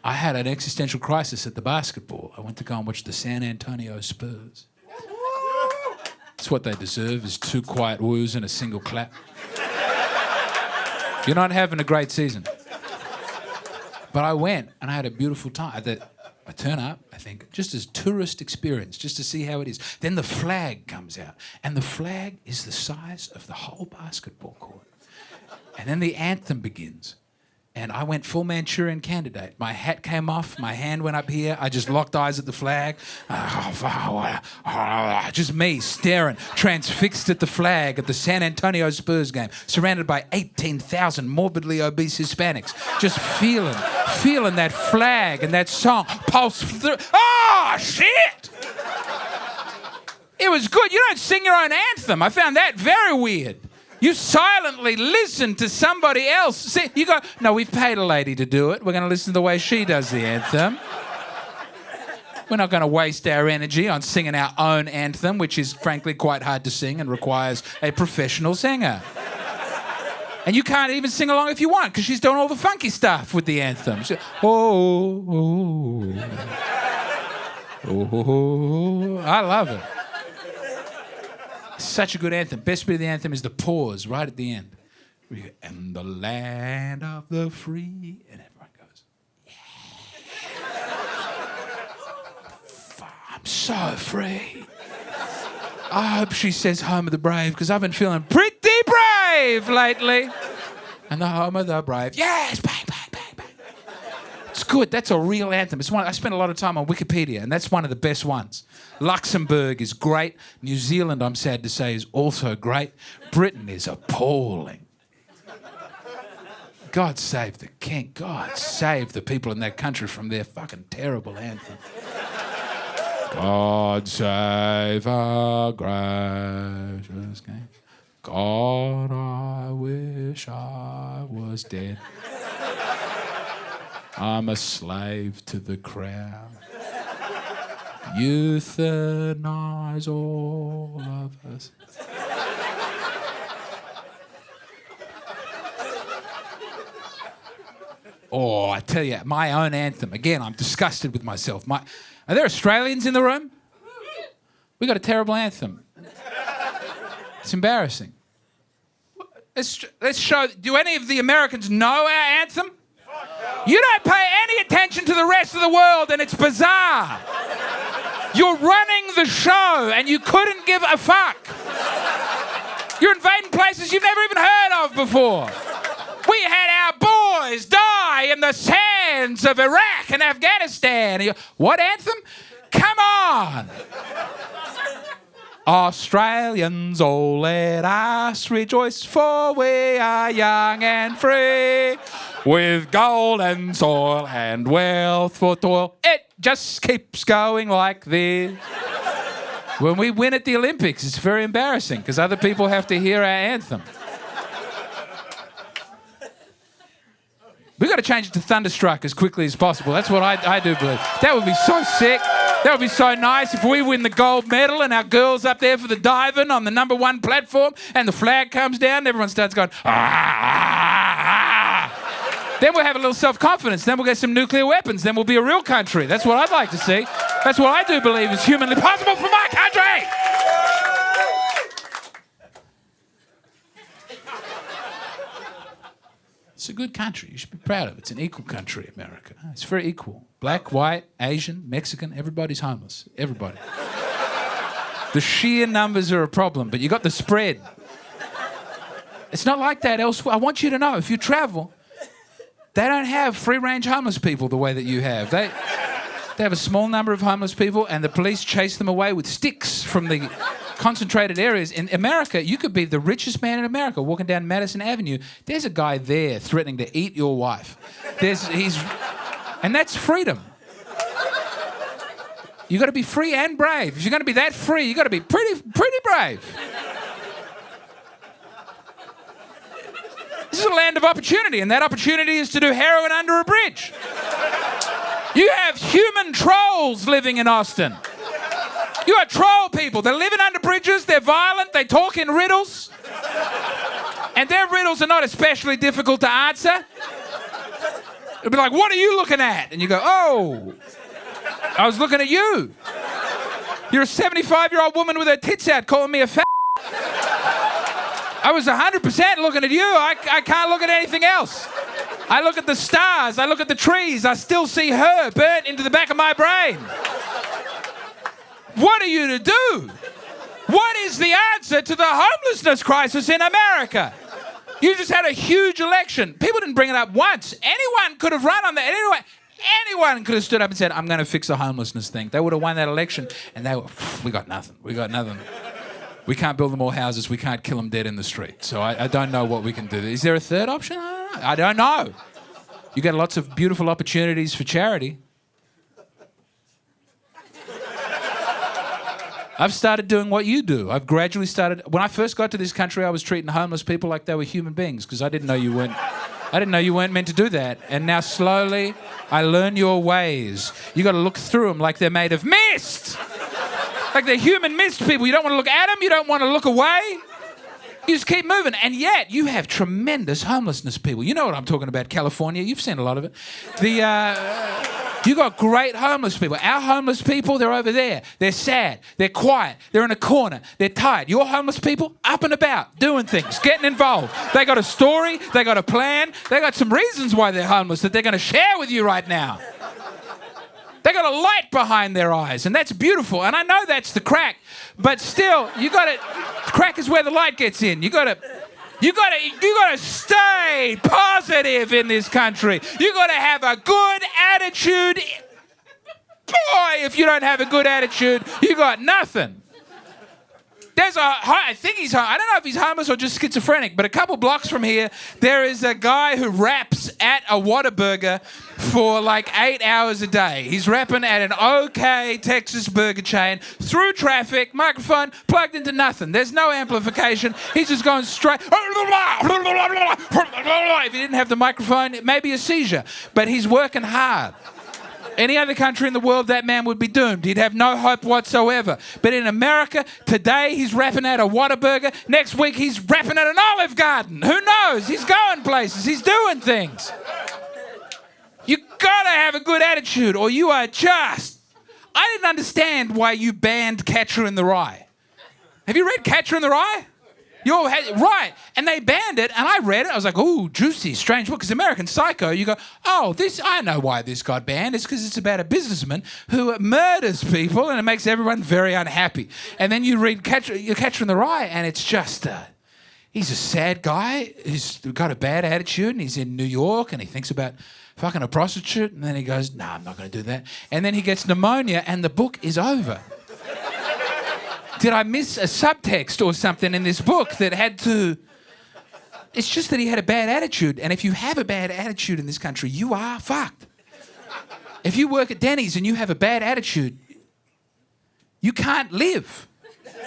I had an existential crisis at the basketball. I went to go and watch the San Antonio Spurs. It's what they deserve, is 2 quiet woos and a single clap. You're not having a great season. But I went and I had a beautiful time. I turn up, I think, just as tourist experience, just to see how it is. Then the flag comes out, and the flag is the size of the whole basketball court. And then the anthem begins. And I went full Manchurian Candidate. My hat came off, my hand went up here, I just locked eyes at the flag. Just me staring, transfixed at the flag at the San Antonio Spurs game, surrounded by 18,000 morbidly obese Hispanics, just feeling that flag and that song pulse through. Oh, shit! It was good. You don't sing your own anthem. I found that very weird. You silently listen to somebody else. See, you go, no, we've paid a lady to do it. We're going to listen to the way she does the anthem. We're not going to waste our energy on singing our own anthem, which is frankly quite hard to sing and requires a professional singer. And you can't even sing along if you want, because she's doing all the funky stuff with the anthem. I love it. Such a good anthem. Best bit of the anthem is the pause right at the end. And the land of the free. And everyone goes, yeah. I'm so free. I hope she says home of the brave, because I've been feeling pretty brave lately. And the home of the brave. Yes, bang, bang, bang, bang. It's good. That's a real anthem. It's one. I spent a lot of time on Wikipedia, and that's one of the best ones. Luxembourg is great. New Zealand, I'm sad to say, is also great. Britain is appalling. God save the king. God save the people in that country from their fucking terrible anthem. God save our gracious king. God, I wish I was dead. I'm a slave to the crown. Euthanize all of us. Oh, I tell you, my own anthem. Again, I'm disgusted with myself. Are there Australians in the room? We got a terrible anthem. It's embarrassing. Let's show. Do any of the Americans know our anthem? You don't pay any attention to the rest of the world, and it's bizarre. You're running the show, and you couldn't give a fuck. You're invading places you've never even heard of before. We had our boys die in the sands of Iraq and Afghanistan. What anthem? Come on. Australians, oh, let us rejoice, for we are young and free, with gold and soil and wealth for toil. It just keeps going like this. When we win at the Olympics, it's very embarrassing because other people have to hear our anthem. We've got to change it to Thunderstruck as quickly as possible. That's what I do believe. That would be so sick. That would be so nice if we win the gold medal and our girls up there for the diving on the #1 platform and the flag comes down and everyone starts going, ah, ah, ah. Then we'll have a little self-confidence. Then we'll get some nuclear weapons. Then we'll be a real country. That's what I'd like to see. That's what I do believe is humanly possible for my country. It's a good country. You should be proud of it. It's an equal country, America. It's very equal. Black, white, Asian, Mexican, everybody's homeless. Everybody. The sheer numbers are a problem, but you got the spread. It's not like that elsewhere. I want you to know, if you travel, they don't have free-range homeless people the way that you have. They have a small number of homeless people, and the police chase them away with sticks from the concentrated areas. In America, you could be the richest man in America walking down Madison Avenue. There's a guy there threatening to eat your wife. And that's freedom. You got to be free and brave. If you're going to be that free, you got to be pretty brave. This is a land of opportunity, and that opportunity is to do heroin under a bridge. You have human trolls living in Austin. You got troll people. They're living under bridges. They're violent. They talk in riddles. And their riddles are not especially difficult to answer. It'll be like, what are you looking at? And you go, oh, I was looking at you. You're a 75-year-old woman with her tits out calling me a fat. I was 100% looking at you. I can't look at anything else. I look at the stars. I look at the trees. I still see her burnt into the back of my brain. What are you to do? What is the answer to the homelessness crisis in America? You just had a huge election. People didn't bring it up once. Anyone could have run on that. Anyone could have stood up and said, I'm going to fix the homelessness thing. They would have won that election. And they were, we got nothing. We got nothing. We can't build them more houses. We can't kill them dead in the street. So I don't know what we can do. Is there a third option? I don't know. You get lots of beautiful opportunities for charity. I've started doing what you do. I've gradually started. When I first got to this country, I was treating homeless people like they were human beings because I didn't know you weren't meant to do that. And now slowly, I learn your ways. You got to look through them like they're made of mist. Like they're human mist people. You don't want to look at them. You don't want to look away. You just keep moving. And yet, you have tremendous homelessness people. You know what I'm talking about, California. You've seen a lot of it. You got great homeless people. Our homeless people, they're over there. They're sad. They're quiet. They're in a corner. They're tired. Your homeless people, up and about, doing things, getting involved. They got a story. They got a plan. They got some reasons why they're homeless that they're going to share with you right now. They got a light behind their eyes, and that's beautiful. And I know that's the crack, but still, you got to. Crack is where the light gets in. You got to stay positive in this country. You got to have a good attitude. Boy, if you don't have a good attitude, you got nothing. I think I don't know if he's homeless or just schizophrenic, but a couple blocks from here, there is a guy who raps at a Whataburger for like 8 hours a day. He's rapping at an OK Texas burger chain through traffic, microphone plugged into nothing. There's no amplification. He's just going straight. If he didn't have the microphone, it may be a seizure, but he's working hard. Any other country in the world, that man would be doomed. He'd have no hope whatsoever. But in America, today he's rapping at a Whataburger. Next week he's rapping at an Olive Garden. Who knows? He's going places. He's doing things. You gotta have a good attitude or you are just... I didn't understand why you banned Catcher in the Rye. Have you read Catcher in the Rye? Right. And they banned it, and I read it. I was like, ooh, juicy, strange book. Because American Psycho, you go, oh, I know why this got banned. It's because it's about a businessman who murders people, and it makes everyone very unhappy. And then you read Catcher in the Rye, and it's just, he's a sad guy who's got a bad attitude, and he's in New York, and he thinks about fucking a prostitute, and then he goes, no, I'm not going to do that. And then he gets pneumonia, and the book is over. Did I miss a subtext or something in this book that had to... It's just that he had a bad attitude. And if you have a bad attitude in this country, you are fucked. If you work at Denny's and you have a bad attitude, you can't live.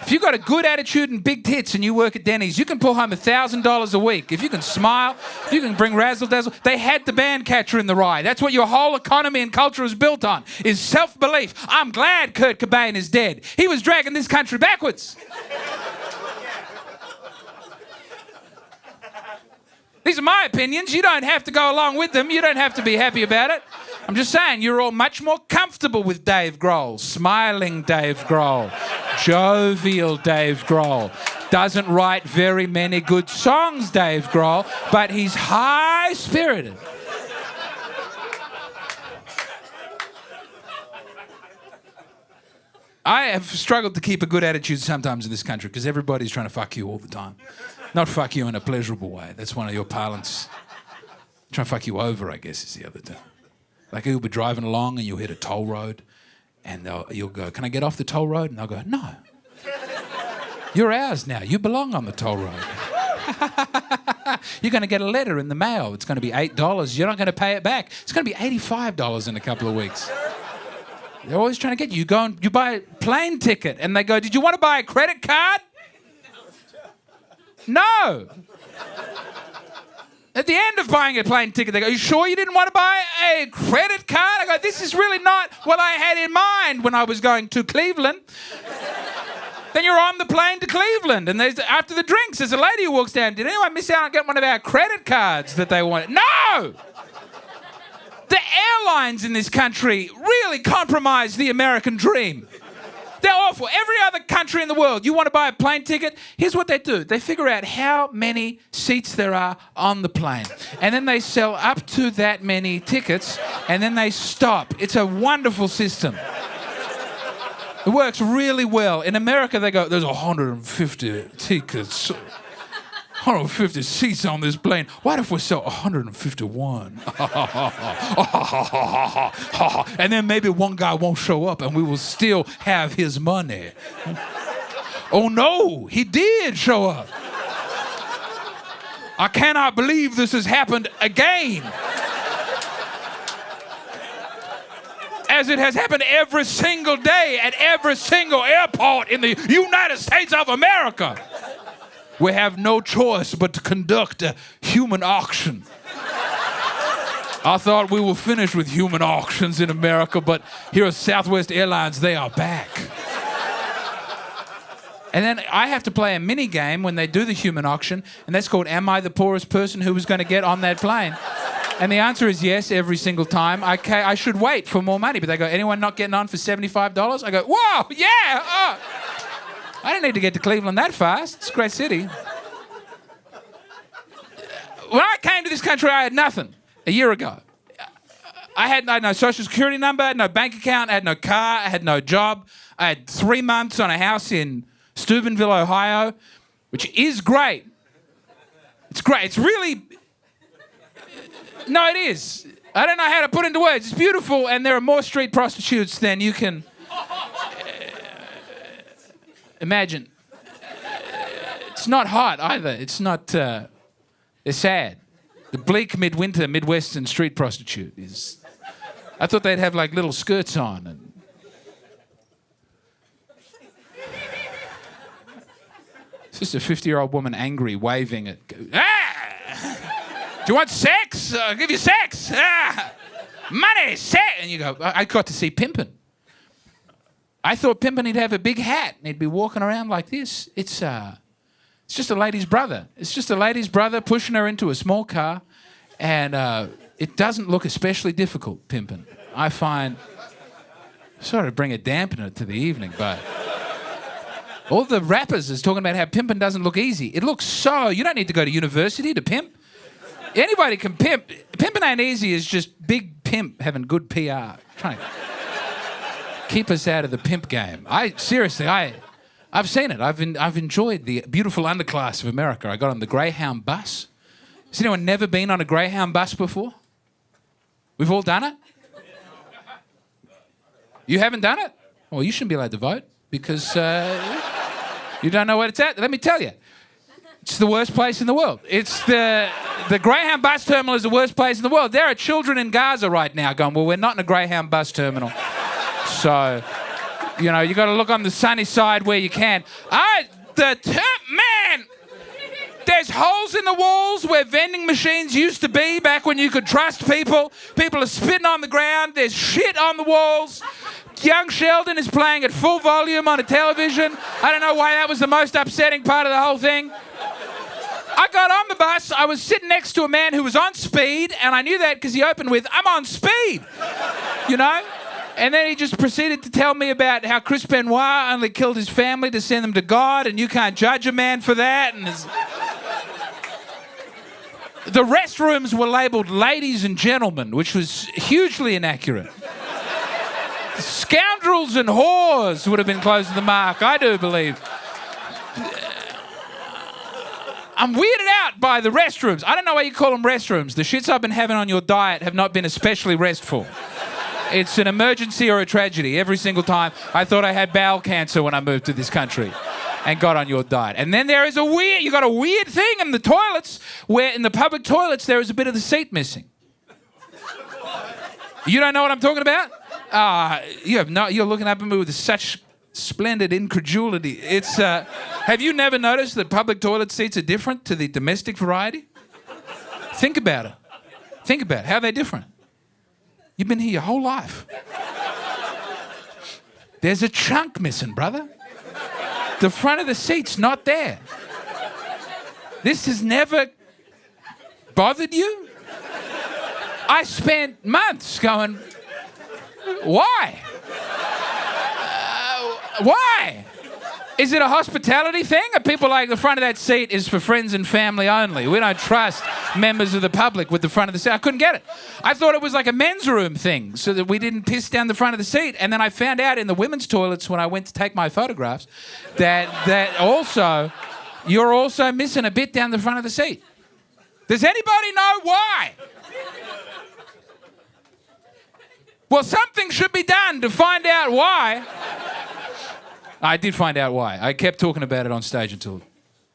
If you've got a good attitude and big tits and you work at Denny's, you can pull home $1,000 a week. If you can smile, if you can bring razzle-dazzle. They had the band Catcher in the Rye. That's what your whole economy and culture is built on, is self-belief. I'm glad Kurt Cobain is dead. He was dragging this country backwards. These are my opinions. You don't have to go along with them. You don't have to be happy about it. I'm just saying, you're all much more comfortable with Dave Grohl. Smiling Dave Grohl. Jovial Dave Grohl. Doesn't write very many good songs, Dave Grohl, but he's high-spirited. I have struggled to keep a good attitude sometimes in this country because everybody's trying to fuck you all the time. Not fuck you in a pleasurable way. That's one of your parlance. Trying to fuck you over, I guess, is the other term. Like you'll be driving along and you'll hit a toll road and you'll go, can I get off the toll road? And they'll go, no. You're ours now. You belong on the toll road. You're going to get a letter in the mail. It's going to be $8. You're not going to pay it back. It's going to be $85 in a couple of weeks. They're always trying to get you. You go and you buy a plane ticket and they go, did you want to buy a credit card? No. At the end of buying a plane ticket, they go, are you sure you didn't want to buy a credit card? I go, this is really not what I had in mind when I was going to Cleveland. Then you're on the plane to Cleveland, and after the drinks, there's a lady who walks down. Did anyone miss out on getting one of our credit cards that they wanted? No! airlines in this country really compromise the American dream. They're awful. Every other country in the world, you want to buy a plane ticket, here's what they do. They figure out how many seats there are on the plane. And then they sell up to that many tickets, and then they stop. It's a wonderful system. It works really well. In America, they go, there's 150 tickets, 150 seats on this plane. What if we sell 151? And then maybe one guy won't show up and we will still have his money. Oh no, he did show up. I cannot believe this has happened again. As it has happened every single day at every single airport in the United States of America. We have no choice but to conduct a human auction. I thought we were finished with human auctions in America, but here at Southwest Airlines, they are back. And then I have to play a mini game when they do the human auction, and that's called Am I the Poorest Person Who Was Going to Get on That Plane? And the answer is yes every single time. I should wait for more money, but they go, anyone not getting on for $75? I go, whoa, yeah! Oh. I didn't need to get to Cleveland that fast. It's a great city. When I came to this country, I had nothing a year ago. I had no social security number, I had no bank account, I had no car, I had no job. I had 3 months on a house in Steubenville, Ohio, which is great. It's great. It's really... No, it is. I don't know how to put it into words. It's beautiful, and there are more street prostitutes than you can... imagine. It's not hot either. It's not... it's sad. The bleak midwinter Midwestern street prostitute is... I thought they'd have like little skirts on. And... It's just a 50-year-old woman angry, waving at... Ah! Do you want sex? I'll give you sex. Ah! Money, sex. And you go, I got to see pimpin'. I thought pimpin' he'd have a big hat and he'd be walking around like this. It's just a lady's brother. It's just a lady's brother pushing her into a small car, and it doesn't look especially difficult, pimpin'. I find, sorry to bring a dampener to the evening, but all the rappers is talking about how pimpin' doesn't look easy. It looks so, you don't need to go to university to pimp. Anybody can pimp. Pimpin' ain't easy, it's just big pimp having good PR. Trying to keep us out of the pimp game. I've seen it. I've enjoyed the beautiful underclass of America. I got on the Greyhound bus. Has anyone never been on a Greyhound bus before? We've all done it? You haven't done it? Well, you shouldn't be allowed to vote because you don't know what it's at. Let me tell you. It's the worst place in the world. It's the Greyhound bus terminal is the worst place in the world. There are children in Gaza right now going, well, we're not in a Greyhound bus terminal. So, you know, you got to look on the sunny side where you can. Man, there's holes in the walls where vending machines used to be back when you could trust people. People are spitting on the ground. There's shit on the walls. Young Sheldon is playing at full volume on a television. I don't know why that was the most upsetting part of the whole thing. I got on the bus. I was sitting next to a man who was on speed, and I knew that because he opened with, I'm on speed, you know? And then he just proceeded to tell me about how Chris Benoit only killed his family to send them to God, and you can't judge a man for that. And the restrooms were labelled ladies and gentlemen, which was hugely inaccurate. Scoundrels and whores would have been close to the mark, I do believe. I'm weirded out by the restrooms. I don't know why you call them restrooms. The shits I've been having on your diet have not been especially restful. It's an emergency or a tragedy every single time. I thought I had bowel cancer when I moved to this country and got on your diet. And then there is you got a weird thing in the toilets where in the public toilets there is a bit of the seat missing. You don't know what I'm talking about? You're looking up at me with such splendid incredulity. It's, have you never noticed that public toilet seats are different to the domestic variety? Think about it. Think about it. How are they different? You've been here your whole life. There's a chunk missing, brother. The front of the seat's not there. This has never bothered you? I spent months going, why? Why? Is it a hospitality thing? Are people like, the front of that seat is for friends and family only? We don't trust members of the public with the front of the seat. I couldn't get it. I thought it was like a men's room thing so that we didn't piss down the front of the seat. And then I found out in the women's toilets when I went to take my photographs that also, you're also missing a bit down the front of the seat. Does anybody know why? Well, something should be done to find out why. I did find out why. I kept talking about it on stage until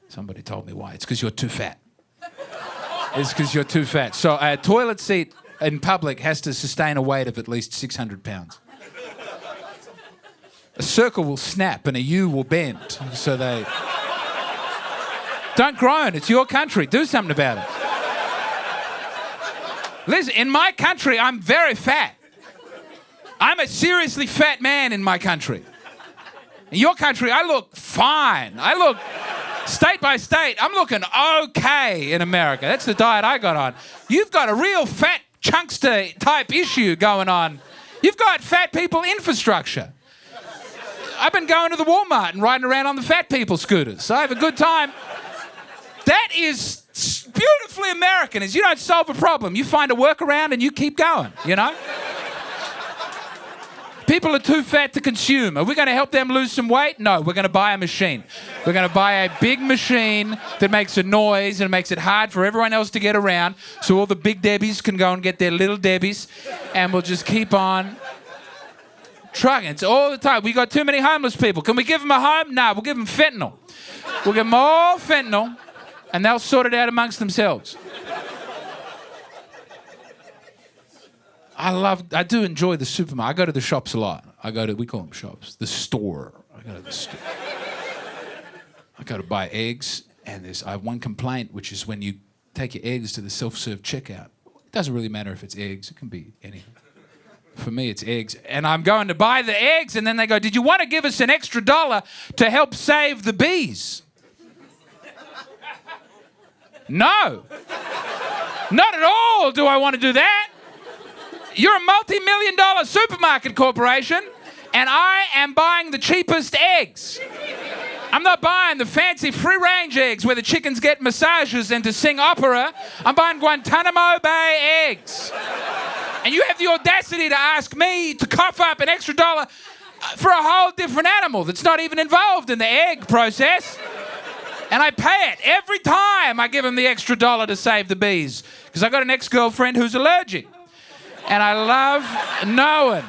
somebody told me why. It's because you're too fat. It's because you're too fat. So a toilet seat in public has to sustain a weight of at least 600 pounds. A circle will snap and a U will bend. So they... Don't groan. It's your country. Do something about it. Listen, in my country, I'm very fat. I'm a seriously fat man in my country. In your country, I look fine. I look, state by state, I'm looking okay in America. That's the diet I got on. You've got a real fat chunkster type issue going on. You've got fat people infrastructure. I've been going to the Walmart and riding around on the fat people scooters. So I have a good time. That is beautifully American, is you don't solve a problem. You find a workaround and you keep going, you know? People are too fat to consume. Are we going to help them lose some weight? No, we're going to buy a machine. We're going to buy a big machine that makes a noise and makes it hard for everyone else to get around so all the big Debbies can go and get their little Debbies, and we'll just keep on trucking. It's all the time. We got too many homeless people. Can we give them a home? No, we'll give them fentanyl. We'll give them all fentanyl and they'll sort it out amongst themselves. I do enjoy the supermarket. I go to the shops a lot. We call them shops. The store. I go to the store. I go to buy eggs, and I have one complaint, which is when you take your eggs to the self-serve checkout. It doesn't really matter if it's eggs. It can be anything. For me, it's eggs. And I'm going to buy the eggs, and then they go, did you want to give us an extra $1 to help save the bees? No. Not at all do I want to do that. You're a multi-million-dollar supermarket corporation, and I am buying the cheapest eggs. I'm not buying the fancy free-range eggs where the chickens get massages and to sing opera. I'm buying Guantanamo Bay eggs. And you have the audacity to ask me to cough up an extra $1 for a whole different animal that's not even involved in the egg process. And I pay it every time I give him the extra $1 to save the bees. Because I got an ex-girlfriend who's allergic. And I love knowing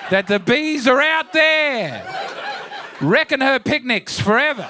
that the bees are out there wrecking her picnics forever.